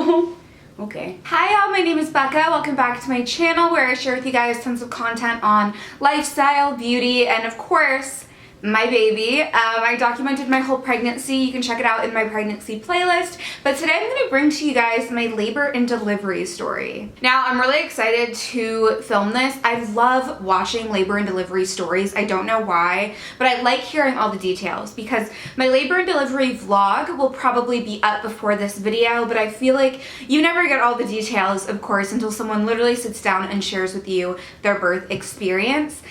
Okay. Hi y'all, my name is Becca. Welcome back to my channel where I share with you guys tons of content on lifestyle, beauty, and of course, my baby. I documented my whole pregnancy. You can check it out in my pregnancy playlist. But today I'm going to bring to you guys my labor and delivery story. Now, I'm really excited to film this. I love watching labor and delivery stories. I don't know why, but I like hearing all the details because my labor and delivery vlog will probably be up before this video, but I feel like you never get all the details, of course, until someone literally sits down and shares with you their birth experience.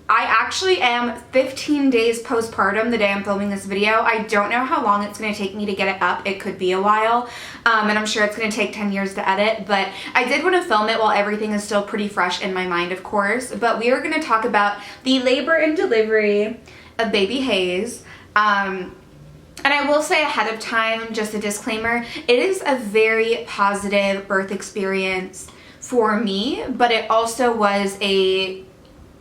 I actually am 15 days postpartum the day I'm filming this video. I don't know how long it's going to take me to get it up. It could be a while, and I'm sure it's going to take 10 years to edit, but I did want to film it while everything is still pretty fresh in my mind, of course. But we are going to talk about the labor and delivery of baby Hayes. And I will say ahead of time, just a disclaimer, it is a very positive birth experience for me, but it also was a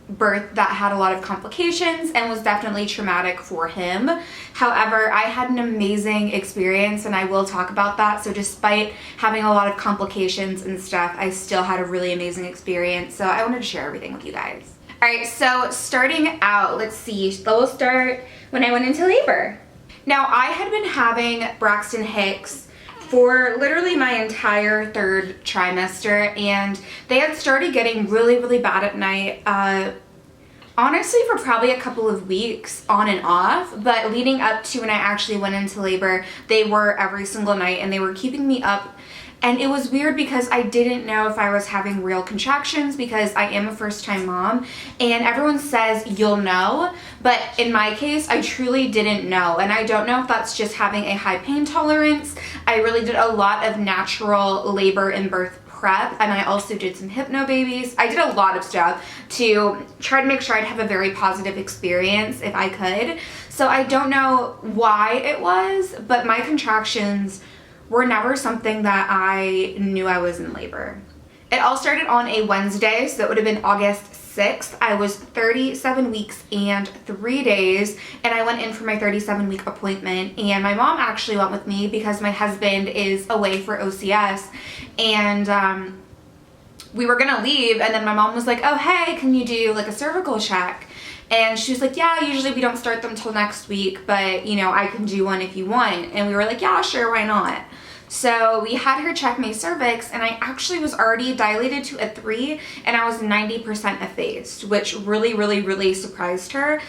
birth that had a lot of complications and was definitely traumatic for him. However, I had an amazing experience and I will talk about that. So despite having a lot of complications and stuff, I still had a really amazing experience. So I wanted to share everything with you guys. All right, so starting out, let's see, we'll start when I went into labor. Now, I had been having Braxton Hicks for literally my entire third trimester, and they had started getting really, really bad at night, honestly for probably a couple of weeks on and off, but leading up to when I actually went into labor, they were every single night and they were keeping me up. And it was weird because I didn't know if I was having real contractions because I am a first-time mom and everyone says you'll know, but in my case, I truly didn't know. And I don't know if that's just having a high pain tolerance. I really did a lot of natural labor and birth prep, and I also did some Hypnobabies. I did a lot of stuff to try to make sure I'd have a very positive experience if I could. So I don't know why it was, but my contractions were never something that I knew I was in labor. It all started on a Wednesday, so that would have been August 6th. I was 37 weeks and 3 days, and I went in for my 37-week appointment, and my mom actually went with me because my husband is away for OCS, and we were gonna leave, and then my mom was like, oh, hey, can you do like a cervical check? And she was like, yeah, usually we don't start them till next week, but you know, I can do one if you want. And we were like, yeah, sure, why not? So we had her check my cervix, and I actually was already dilated to a 3, and I was 90% effaced, which really, really, really surprised her.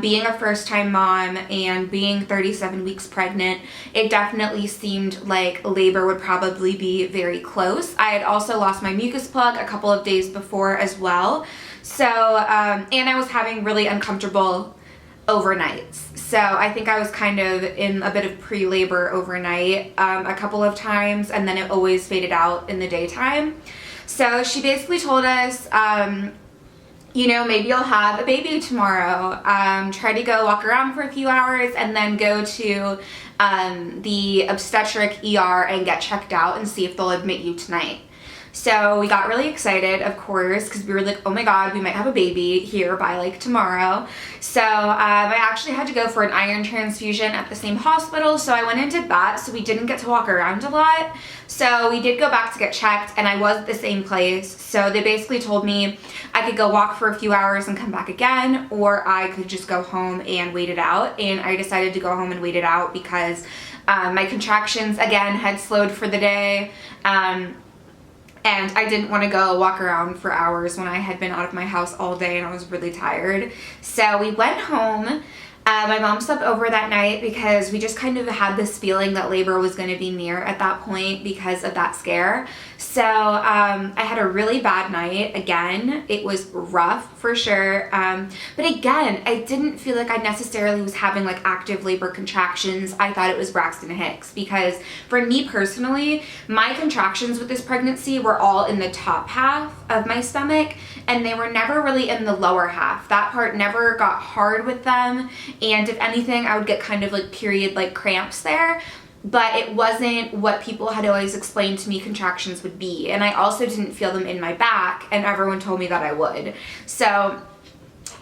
Being a first-time mom and being 37 weeks pregnant, it definitely seemed like labor would probably be very close. I had also lost my mucus plug a couple of days before as well. So, and I was having really uncomfortable overnights. So I think I was kind of in a bit of pre-labor overnight a couple of times, and then it always faded out in the daytime. So she basically told us, you know, maybe you'll have a baby tomorrow. Try to go walk around for a few hours and then go to the obstetric ER and get checked out and see if they'll admit you tonight. So we got really excited, of course, because we were like, oh my God, we might have a baby here by like tomorrow. So I actually had to go for an iron transfusion at the same hospital. So I went and did that. So we didn't get to walk around a lot. So we did go back to get checked, and I was at the same place. So they basically told me I could go walk for a few hours and come back again, or I could just go home and wait it out. And I decided to go home and wait it out because my contractions again had slowed for the day. And I didn't want to go walk around for hours when I had been out of my house all day and I was really tired. So we went home. My mom slept over that night because we just kind of had this feeling that labor was going to be near at that point because of that scare. So I had a really bad night. Again, it was rough for sure. But again, I didn't feel like I necessarily was having like active labor contractions. I thought it was Braxton Hicks because for me personally, my contractions with this pregnancy were all in the top half of my stomach, and they were never really in the lower half. That part never got hard with them. And if anything, I would get kind of like period like cramps there. But it wasn't what people had always explained to me contractions would be. And I also didn't feel them in my back, and everyone told me that I would. So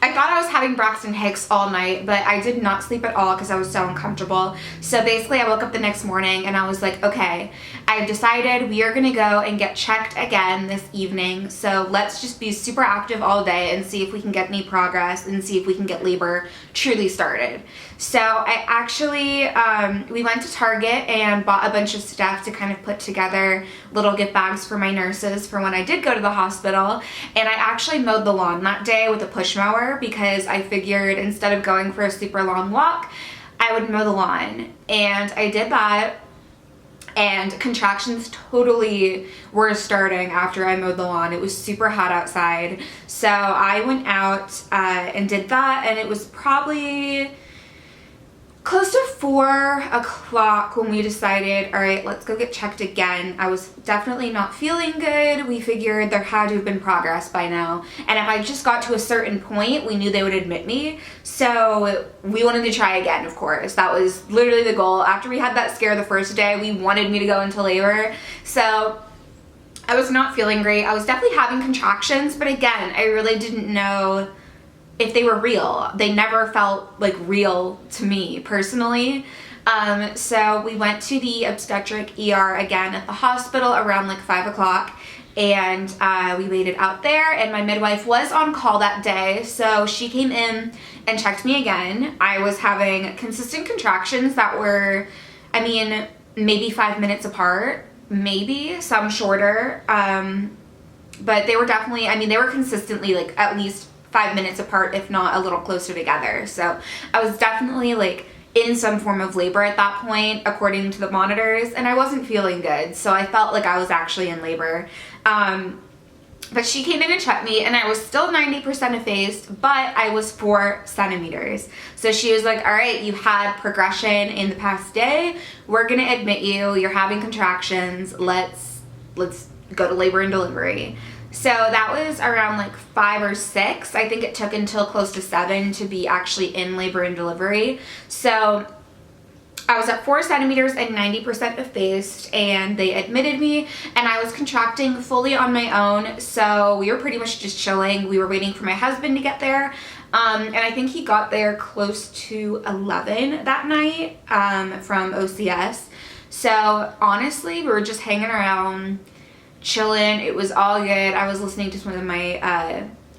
I thought I was having Braxton Hicks all night, but I did not sleep at all because I was so uncomfortable. So basically I woke up the next morning and I was like, okay, I've decided we are gonna go and get checked again this evening. So let's just be super active all day and see if we can get any progress and see if we can get labor truly started. So I actually, we went to Target and bought a bunch of stuff to kind of put together little gift bags for my nurses for when I did go to the hospital. And I actually mowed the lawn that day with a push mower because I figured instead of going for a super long walk, I would mow the lawn. And I did that. And contractions totally were starting after I mowed the lawn. It was super hot outside. So I went out and did that, and it was probably close to 4 o'clock when we decided, all right, let's go get checked again. I was definitely not feeling good. We figured there had to have been progress by now. And if I just got to a certain point, we knew they would admit me. So we wanted to try again, of course. That was literally the goal. After we had that scare the first day, we wanted me to go into labor. So I was not feeling great. I was definitely having contractions, but again, I really didn't know if they were real. They never felt like real to me personally. So we went to the obstetric ER again at the hospital around like 5 o'clock, and we waited out there, and my midwife was on call that day, so she came in and checked me again. I was having consistent contractions that were, I mean, maybe 5 minutes apart, maybe some shorter, but they were definitely, I mean, they were consistently like at least 5 minutes apart, if not a little closer together. So I was definitely like in some form of labor at that point, according to the monitors, and I wasn't feeling good. So I felt like I was actually in labor. But she came in and checked me, and I was still 90% effaced, but I was 4 centimeters. So she was like, all right, you had progression in the past day. We're gonna admit you, you're having contractions. Let's go to labor and delivery. So that was around like 5 or 6. I think it took until close to 7 to be actually in labor and delivery. So I was at 4 centimeters and 90% effaced, and they admitted me, and I was contracting fully on my own. So we were pretty much just chilling. We were waiting for my husband to get there. And I think he got there close to 11 that night from OCS. So honestly, we were just hanging around, chilling. It was all good. I was listening to some of my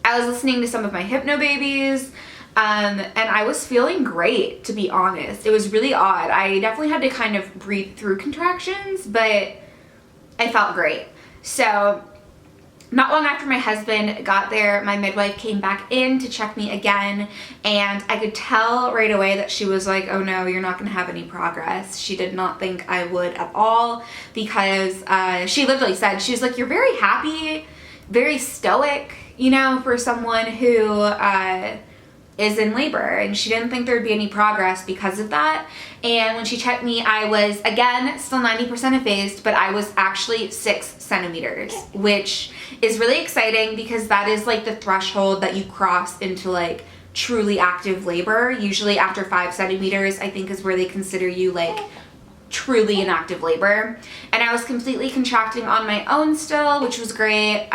Hypnobabies, and I was feeling great, to be honest. It was really odd. I definitely had to kind of breathe through contractions, but I felt great. So not long after my husband got there, my midwife came back in to check me again, and I could tell right away that she was like, oh no, you're not gonna have any progress. She did not think I would at all, because she literally said, she was like, you're very happy, very stoic, you know, for someone who is in labor, and she didn't think there'd be any progress because of that. And when she checked me, I was again still 90% effaced, but I was actually 6 centimeters, which is really exciting because that is like the threshold that you cross into like truly active labor. Usually after 5 centimeters, I think, is where they consider you like truly in active labor. And I was completely contracting on my own still, which was great.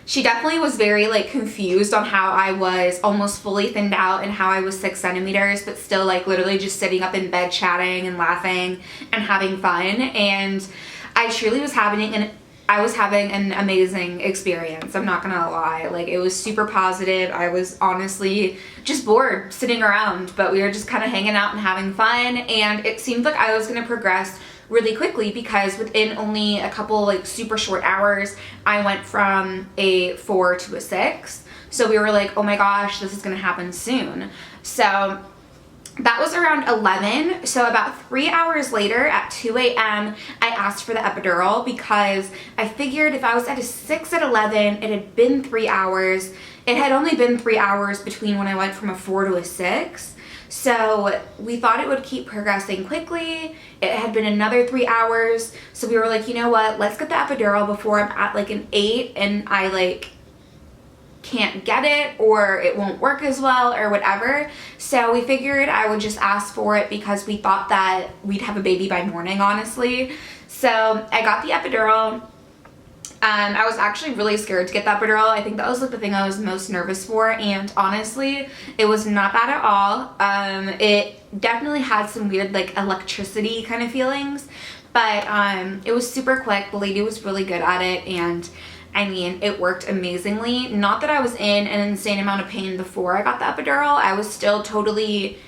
She definitely was very like confused on how I was almost fully thinned out and how I was 6 centimeters, but still like literally just sitting up in bed chatting and laughing and having fun. And I truly was having an amazing experience. I'm not gonna lie. Like, it was super positive. I was honestly just bored sitting around, but we were just kind of hanging out and having fun. And it seemed like I was gonna progress really quickly because within only a couple like super short hours, I went from a 4 to a 6. So we were like, oh my gosh, this is gonna happen soon. So that was around 11. So about 3 hours later at 2 a.m., I asked for the epidural because I figured if I was at a 6 at 11, it had been 3 hours. It had only been 3 hours between when I went from a 4 to a 6. So we thought it would keep progressing quickly. It had been another 3 hours. So we were like, you know what, let's get the epidural before I'm at like an 8 and I like can't get it or it won't work as well or whatever. So we figured I would just ask for it because we thought that we'd have a baby by morning, honestly. So I got the epidural. I was actually really scared to get that epidural. I think that was like the thing I was most nervous for, and honestly, it was not bad at all. It definitely had some weird like electricity kind of feelings, but it was super quick. The lady was really good at it, and I mean, it worked amazingly. Not that I was in an insane amount of pain before I got the epidural. I was still totally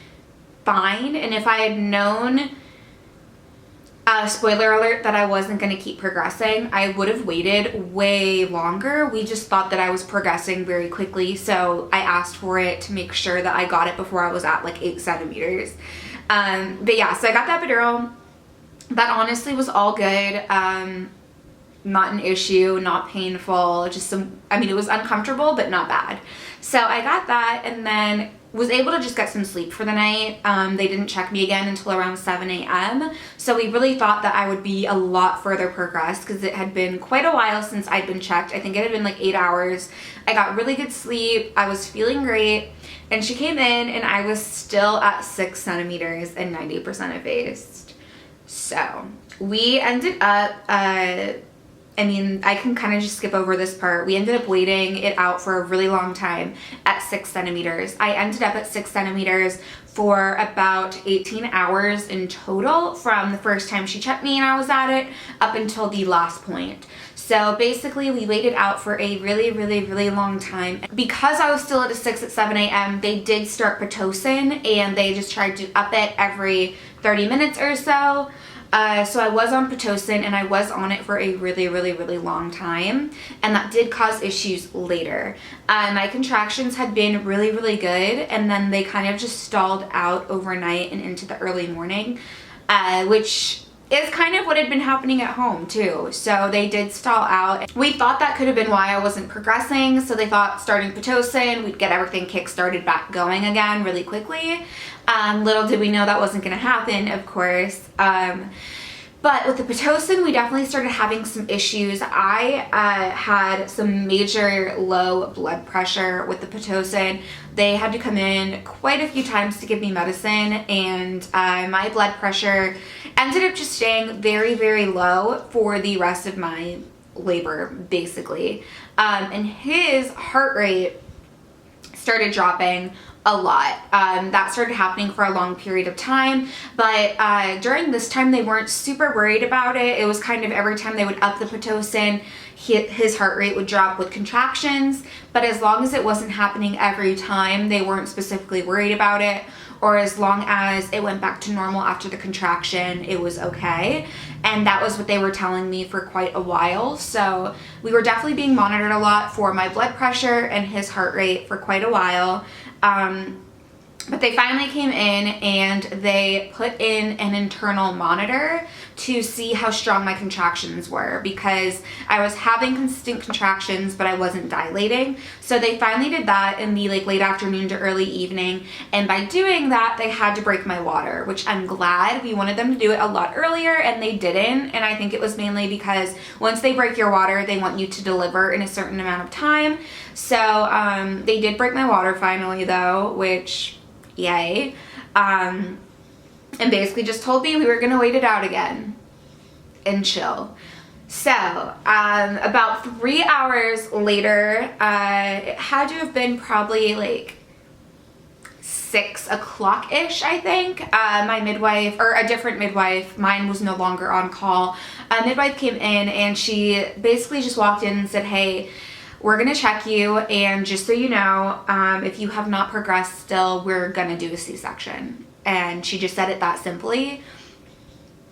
fine, and if I had known, spoiler alert, that I wasn't going to keep progressing, I would have waited way longer. We just thought that I was progressing very quickly, so I asked for it to make sure that I got it before I was at like 8 centimeters. But yeah, so I got the epidural. That honestly was all good. Not an issue, not painful, just some, I mean, it was uncomfortable, but not bad. So I got that, and then was able to just get some sleep for the night. They didn't check me again until around 7 a.m. So we really thought that I would be a lot further progressed because it had been quite a while since I'd been checked. I think it had been like 8 hours. I got really good sleep. I was feeling great. And she came in and I was still at 6 centimeters and 90% effaced. So we ended up, I mean, I can kind of just skip over this part. We ended up waiting it out for a really long time at 6 centimeters. I ended up at 6 centimeters for about 18 hours in total from the first time she checked me and I was at it up until the last point. So basically we waited out for a really, really, really long time. Because I was still at a 6 at 7 a.m., they did start Pitocin, and they just tried to up it every 30 minutes or so. So I was on Pitocin, and I was on it for a really, really, really long time, and that did cause issues later. My contractions had been really, really good, and then they kind of just stalled out overnight and into the early morning, which is kind of what had been happening at home too. So they did stall out. We thought that could have been why I wasn't progressing, so they thought starting Pitocin, we'd get everything kick-started back going again really quickly. Little did we know that wasn't gonna happen, of course. But with the Pitocin, we definitely started having some issues. I had some major low blood pressure with the Pitocin. They had to come in quite a few times to give me medicine, and my blood pressure ended up just staying very, very low for the rest of my labor, basically. And his heart rate started dropping a lot. That started happening for a long period of time, but during this time they weren't super worried about it. It was kind of every time they would up the Pitocin, his heart rate would drop with contractions, but as long as it wasn't happening every time, they weren't specifically worried about it, or as long as it went back to normal after the contraction, it was okay. And that was what they were telling me for quite a while. So we were definitely being monitored a lot for my blood pressure and his heart rate for quite a while. But they finally came in and they put in an internal monitor to see how strong my contractions were, because I was having constant contractions but I wasn't dilating. So they finally did that in the late afternoon to early evening, and by doing that they had to break my water, which I'm glad. We wanted them to do it a lot earlier and they didn't, and I think it was mainly because once they break your water they want you to deliver in a certain amount of time. So they did break my water finally though, which yay. And basically just told me we were gonna wait it out again and chill. So about 3 hours later, it had to have been probably like 6 o'clock-ish, I think. My midwife, or a different midwife, mine was no longer on call, a midwife came in and she basically just walked in and said, hey, we're gonna check you, and just so you know, if you have not progressed still, we're gonna do a C-section. And she just said it that simply.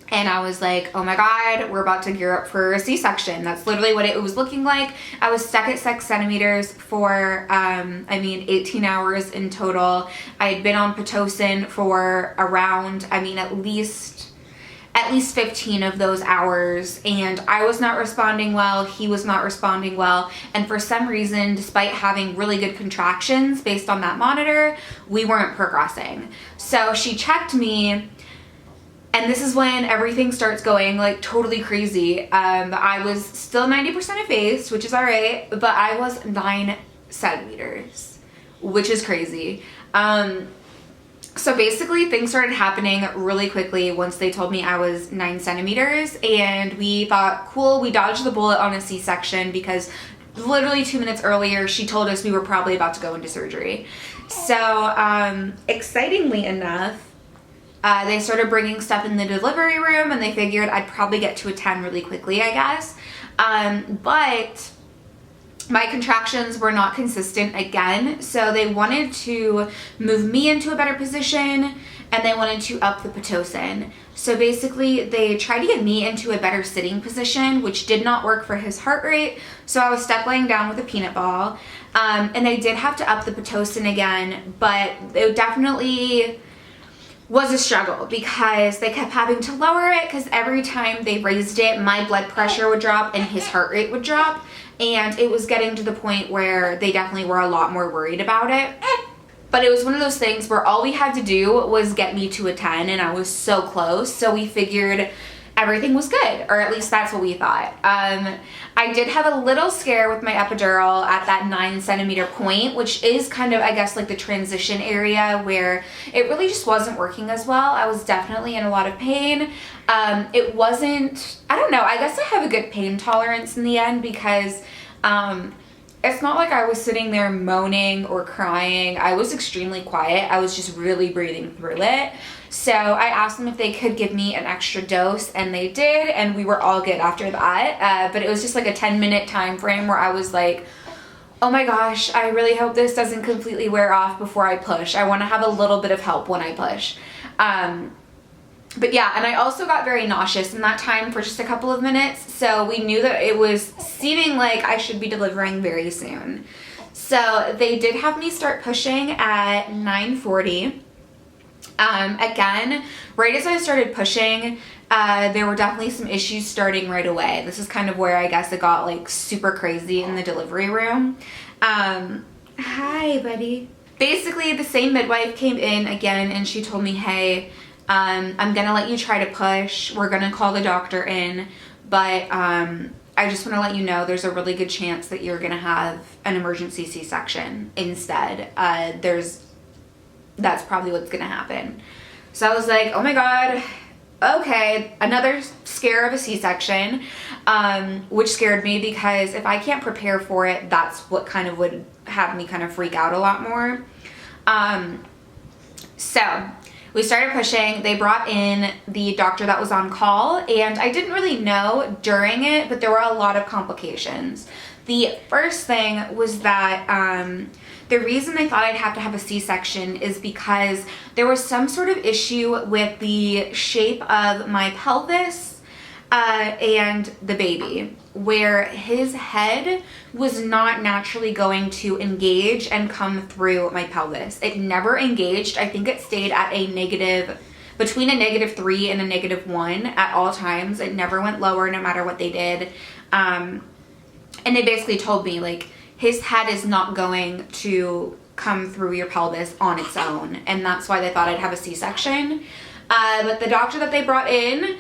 And I was like, oh my God, we're about to gear up for a C-section. That's literally what it was looking like. I was stuck at 6 centimeters for, 18 hours in total. I had been on Pitocin for around, at least 15 of those hours, and I was not responding well, he was not responding well, and for some reason, despite having really good contractions based on that monitor, we weren't progressing. So she checked me, and this is when everything starts going like totally crazy. I was still 90% effaced, which is all right, but I was 9 centimeters, which is crazy. So basically things started happening really quickly once they told me I was 9 centimeters, and we thought, cool, we dodged the bullet on a C-section because literally 2 minutes earlier she told us we were probably about to go into surgery. So excitingly enough, they started bringing stuff in the delivery room, and they figured I'd probably get to a 10 really quickly, I guess. But my contractions were not consistent again, so they wanted to move me into a better position, and they wanted to up the Pitocin. So basically they tried to get me into a better sitting position, which did not work for his heart rate, so I was stuck laying down with a peanut ball. And they did have to up the Pitocin again, but it definitely was a struggle because they kept having to lower it, because every time they raised it, my blood pressure would drop and his heart rate would drop, and it was getting to the point where they definitely were a lot more worried about it. But it was one of those things where all we had to do was get me to a 10, and I was so close, so we figured everything was good, or at least that's what we thought. I did have a little scare with my epidural at that 9 centimeter point, which is kind of, I guess, like the transition area where it really just wasn't working as well. I was definitely in a lot of pain. It wasn't, I don't know, I guess I have a good pain tolerance in the end, because it's not like I was sitting there moaning or crying. I was extremely quiet. I was just really breathing through it. So I asked them if they could give me an extra dose, and they did, and we were all good after that. But it was just like a 10-minute time frame where I was like, oh my gosh, I really hope this doesn't completely wear off before I push. I want to have a little bit of help when I push. But yeah, and I also got very nauseous in that time for just a couple of minutes, so we knew that it was seeming like I should be delivering very soon. So they did have me start pushing at 9:40. Again, right as I started pushing, there were definitely some issues starting right away. This is kind of where I guess it got like super crazy in the delivery room. Hi, buddy. Basically, the same midwife came in again, and she told me, hey, I'm gonna let you try to push. We're gonna call the doctor in, but I just want to let you know there's a really good chance that you're gonna have an emergency C-section instead. That's probably what's gonna happen. So I was like, oh my god, okay, another scare of a C-section, which scared me because if I can't prepare for it, that's what kind of would have me kind of freak out a lot more. So we started pushing. They brought in the doctor that was on call, and I didn't really know during it, but there were a lot of complications. The first thing was that the reason they thought I'd have to have a C-section is because there was some sort of issue with the shape of my pelvis and the baby, where his head was not naturally going to engage and come through my pelvis. It never engaged. I think it stayed at a negative, between a -3 and a -1 at all times. It never went lower no matter what they did. And they basically told me, like, his head is not going to come through your pelvis on its own, and that's why they thought I'd have a C-section. But the doctor that they brought in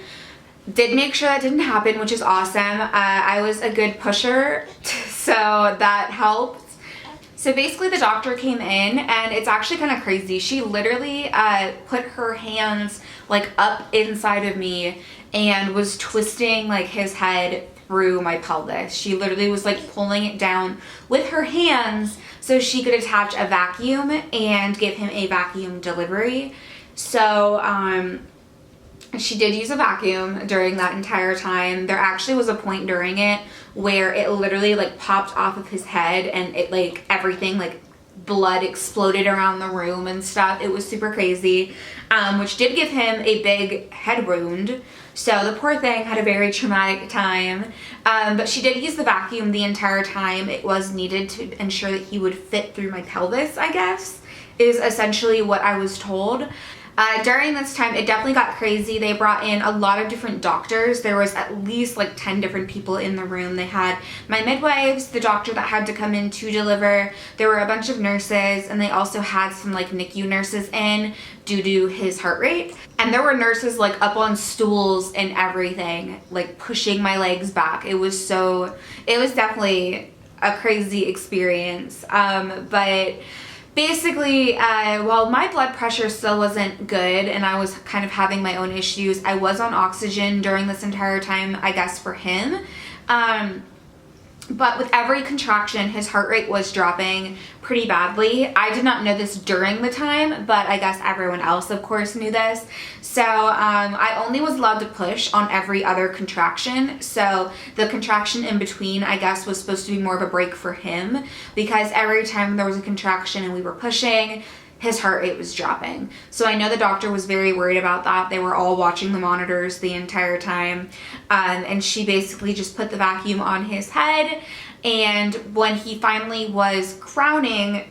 did make sure that didn't happen, which is awesome. I was a good pusher, so that helped. So basically the doctor came in, and it's actually kind of crazy. She literally put her hands like up inside of me and was twisting like his head through my pelvis. She literally was like pulling it down with her hands so she could attach a vacuum and give him a vacuum delivery. So she did use a vacuum during that entire time. There actually was a point during it where it literally like popped off of his head, and it like everything, like blood exploded around the room and stuff. It was super crazy, which did give him a big head wound. So the poor thing had a very traumatic time, but she did use the vacuum the entire time. It was needed to ensure that he would fit through my pelvis, I guess, is essentially what I was told. During this time, it definitely got crazy. They brought in a lot of different doctors. There was at least like 10 different people in the room. They had my midwives, the doctor that had to come in to deliver. There were a bunch of nurses, and they also had some like NICU nurses in due to his heart rate. And there were nurses like up on stools and everything, like pushing my legs back. It was definitely a crazy experience. But basically, while my blood pressure still wasn't good and I was kind of having my own issues, I was on oxygen during this entire time, I guess, for him. But with every contraction, his heart rate was dropping pretty badly. I did not know this during the time, but I guess everyone else, of course, knew this. So I only was allowed to push on every other contraction. So the contraction in between, I guess, was supposed to be more of a break for him, because every time there was a contraction and we were pushing, his heart rate was dropping. So I know the doctor was very worried about that. They were all watching the monitors the entire time. And she basically just put the vacuum on his head. And when he finally was crowning,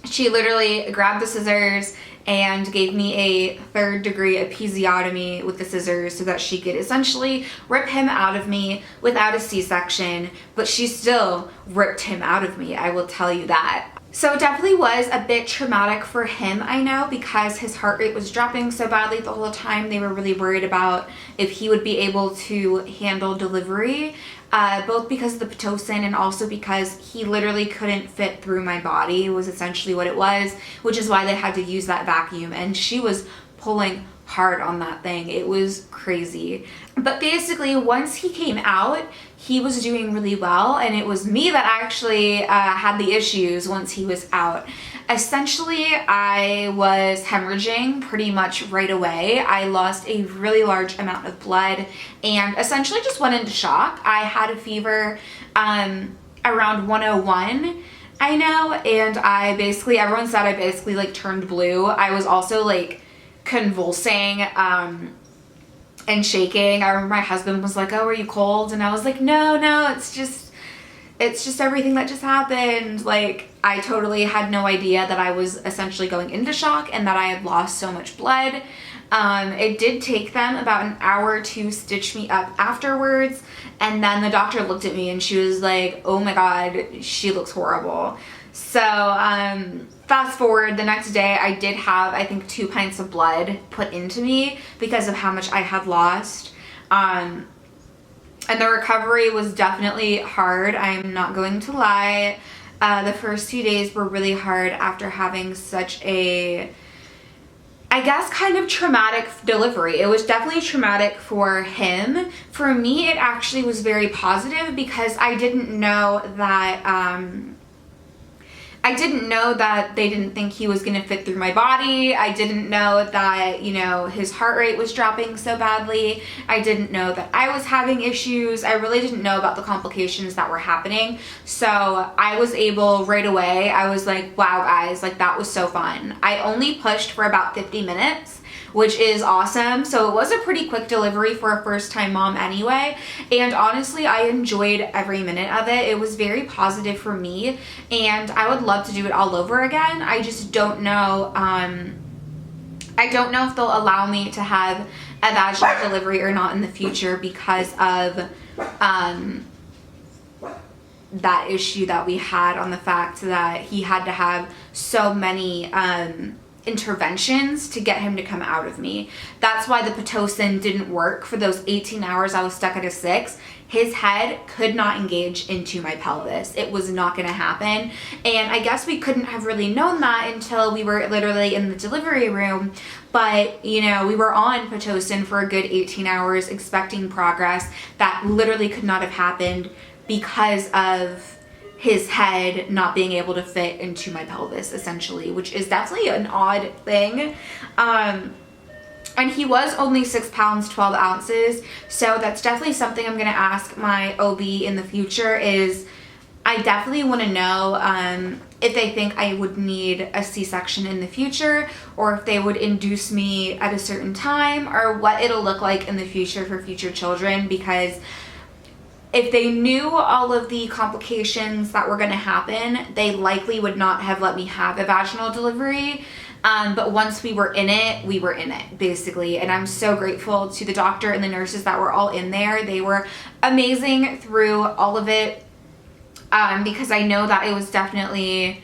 she literally grabbed the scissors and gave me a 3rd-degree episiotomy with the scissors so that she could essentially rip him out of me without a C-section. But she still ripped him out of me, I will tell you that. So it definitely was a bit traumatic for him, I know, because his heart rate was dropping so badly the whole time. They were really worried about if he would be able to handle delivery, both because of the Pitocin and also because he literally couldn't fit through my body, was essentially what it was, which is why they had to use that vacuum. And she was pulling hard on that thing. It was crazy. But basically, once he came out, he was doing really well, and it was me that actually had the issues once he was out. Essentially, I was hemorrhaging pretty much right away. I lost a really large amount of blood and essentially just went into shock. I had a fever around 101, I know, and everyone said I basically like turned blue. I was also like convulsing and shaking. I remember my husband was like, "Oh, are you cold?" And I was like, no, it's just everything that just happened. Like, I totally had no idea that I was essentially going into shock and that I had lost so much blood. It did take them about an hour to stitch me up afterwards, and then the doctor looked at me and she was like, "Oh my god, she looks horrible." So fast forward, the next day I did have, I think, 2 pints of blood put into me because of how much I had lost. And the recovery was definitely hard. I'm not going to lie. The first 2 days were really hard after having such a, I guess, kind of traumatic delivery. It was definitely traumatic for him. For me, it actually was very positive because I didn't know that they didn't think he was going to fit through my body. I didn't know that, you know, his heart rate was dropping so badly. I didn't know that I was having issues. I really didn't know about the complications that were happening. So I was able right away. I was like, wow, guys, like that was so fun. I only pushed for about 50 minutes, which is awesome. So it was a pretty quick delivery for a first-time mom anyway. And honestly, I enjoyed every minute of it. It was very positive for me, and I would love to do it all over again. I just don't know. I don't know if they'll allow me to have a vaginal delivery or not in the future because of that issue that we had on the fact that he had to have so many interventions to get him to come out of me. That's why the Pitocin didn't work for those 18 hours I was stuck at a 6. His head could not engage into my pelvis. It was not going to happen. And I guess we couldn't have really known that until we were literally in the delivery room. But, you know, we were on Pitocin for a good 18 hours expecting progress that literally could not have happened because of his head not being able to fit into my pelvis, essentially, which is definitely an odd thing. And he was only 6 pounds, 12 ounces. So that's definitely something I'm going to ask my OB in the future is I definitely want to know if they think I would need a C-section in the future, or if they would induce me at a certain time, or what it'll look like in the future for future children, because if they knew all of the complications that were going to happen, they likely would not have let me have a vaginal delivery. But once we were in it, basically. And I'm so grateful to the doctor and the nurses that were all in there. They were amazing through all of it, because I know that it was definitely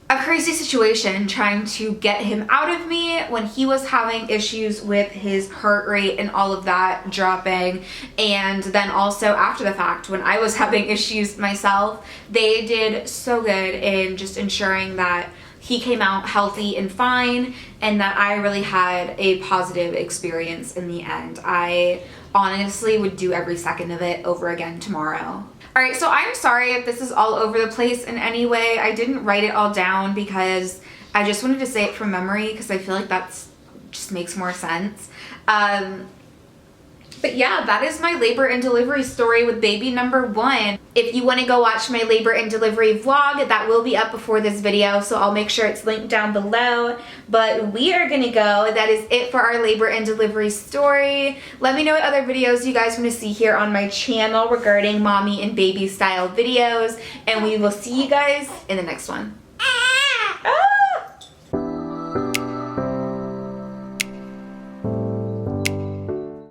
a crazy situation trying to get him out of me when he was having issues with his heart rate and all of that dropping. And then also after the fact, when I was having issues myself, they did so good in just ensuring that he came out healthy and fine, and that I really had a positive experience in the end. I honestly would do every second of it over again tomorrow. All right, so I'm sorry if this is all over the place in any way. I didn't write it all down because I just wanted to say it from memory because I feel like that's just makes more sense. But yeah, that is my labor and delivery story with baby number 1. If you want to go watch my labor and delivery vlog, that will be up before this video, so I'll make sure it's linked down below. But we are gonna go. That is it for our labor and delivery story. Let me know what other videos you guys want to see here on my channel regarding mommy and baby style videos, and we will see you guys in the next one.